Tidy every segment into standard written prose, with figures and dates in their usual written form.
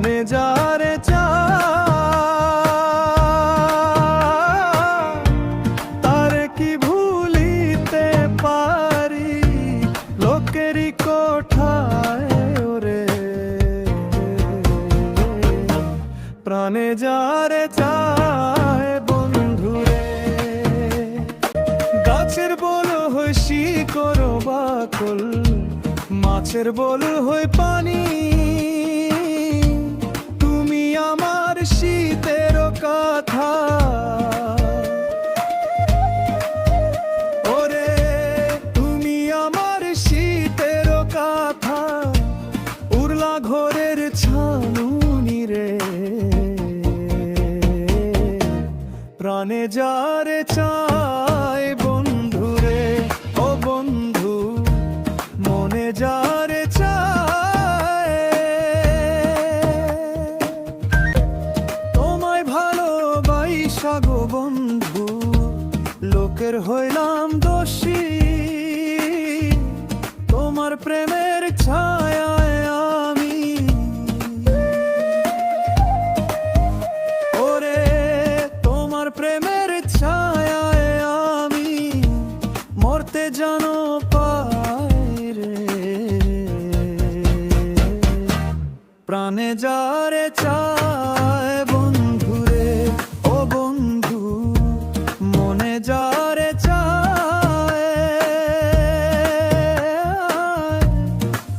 প্রাণে যারে চায় তারে কি ভুলিতে পারি লোকেরই কোঠায় ওরে প্রাণে যারে চায় বন্ধুরে গাছের বল হই শিকড় বাকল মাছের বল হই পানি তুমি আমার শীতের কথা ওরে তুমি আমার শীতের কথা উড়লা ঘরের ছানুনি রে প্রাণে যারে চায় বন্ধুরে ও বন্ধু মনে যারে চায় তোমায় ভালোবাসা গো বন্ধু লোকের হইলাম দোষী তোমার প্রেমের ছায়ায় আমি ওরে তোমার প্রেমের ছায়ায় আমি মরতে জানো পাই রে প্রাণে যারে চায় বন্ধুরে ও বন্ধু মনে যারে চায়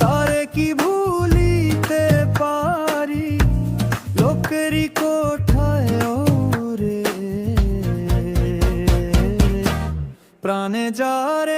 তারে কি ভুলিতে পারি লোকেরই কোঠায় ওরে প্রাণে যারে